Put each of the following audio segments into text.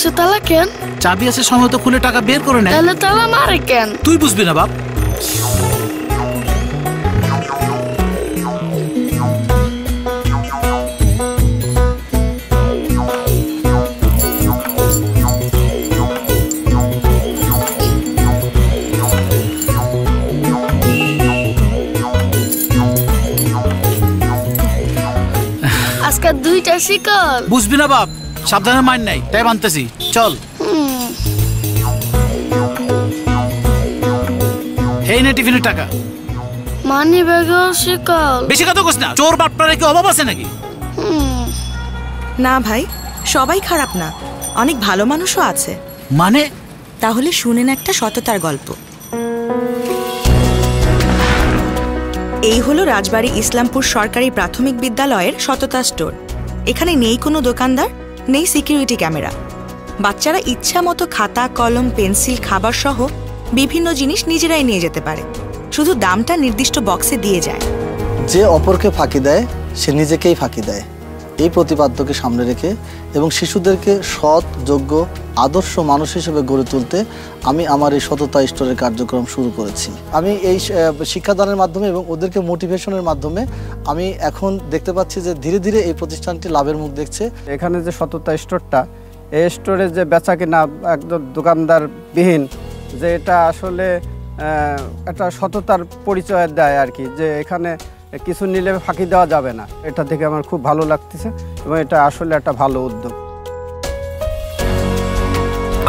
আছে তালা কেন? চাবি আছে, সময় তো খুলে টাকা বের করে নেয়। তাহলে তালা মারে কেন? তুই বুঝবি না বাপ। আজকে দুইটা শিকল। বুঝবি না বাপ, সাবধানে মাইন নাই, তাই মানতেছি। চল। এই নে টিফিনের টাকা। মানি ব্যাগও শিকল। বেশি কথা কইস না, চোর বাটপারে কি অভাব আছে নাকি? না ভাই, সবাই খারাপ না, অনেক ভালো মানুষও আছে। মানে? তাহলে শুনেন একটা সততার গল্প। এই হলো রাজবাড়ী ইসলামপুর সরকারি প্রাথমিক বিদ্যালয়ের সততা স্টোর। এখানে নেই কোনো দোকানদার, নেই সিকিউরিটি ক্যামেরা। বাচ্চারা ইচ্ছা মতো খাতা, কলম, পেন্সিল, খাবার সহ বিভিন্ন জিনিস নিজেরাই নিয়ে যেতে পারে, শুধু দামটা নির্দিষ্ট বক্সে দিয়ে যায়। যে অপরকে ফাঁকি দেয় সে নিজেকেই ফাঁকি দেয়, এই প্রতিপাদ্যকে সামনে রেখে এবং শিশুদেরকে সৎ, যোগ্য, আদর্শ মানুষ হিসেবে গড়ে তুলতে আমি আমার এই সততা স্টোরের কার্যক্রম শুরু করেছি। আমি এই শিক্ষাদানের মাধ্যমে এবং ওদেরকে মোটিভেশনের মাধ্যমে আমি এখন দেখতে পাচ্ছি যে ধীরে ধীরে এই প্রতিষ্ঠানটি লাভের মুখ দেখছে। এখানে যে সততা স্টোরটা, এই স্টোরে যে বেচা কিনা একদম দোকানদারবিহীন, যে এটা আসলে একটা সততার পরিচয় দেয় আর কি, যে এখানে কিছু নিলে ফাঁকি দেওয়া যাবে না। এটা থেকে আমার খুব ভালো লাগতেছে এবং এটা আসলে একটা ভালো উদ্যোগ।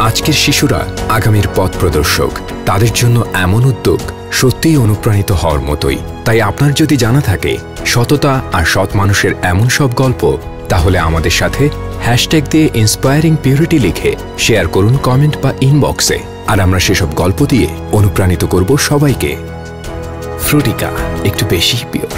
আজকের শিশুরা আগামীর পথ প্রদর্শক, তাদের জন্য এমন উদ্যোগ সত্যিই অনুপ্রাণিত হওয়ার মতোই। তাই আপনার যদি জানা থাকে সততা আর সৎ মানুষের এমন সব গল্প, তাহলে আমাদের সাথে হ্যাশট্যাগ দিয়ে ইন্সপায়ারিং পিউরিটি লিখে শেয়ার করুন কমেন্ট বা ইনবক্সে, আর আমরা সেসব গল্প দিয়ে অনুপ্রাণিত করব সবাইকে। ফ্রুটিকা, একটু বেশি পিওর।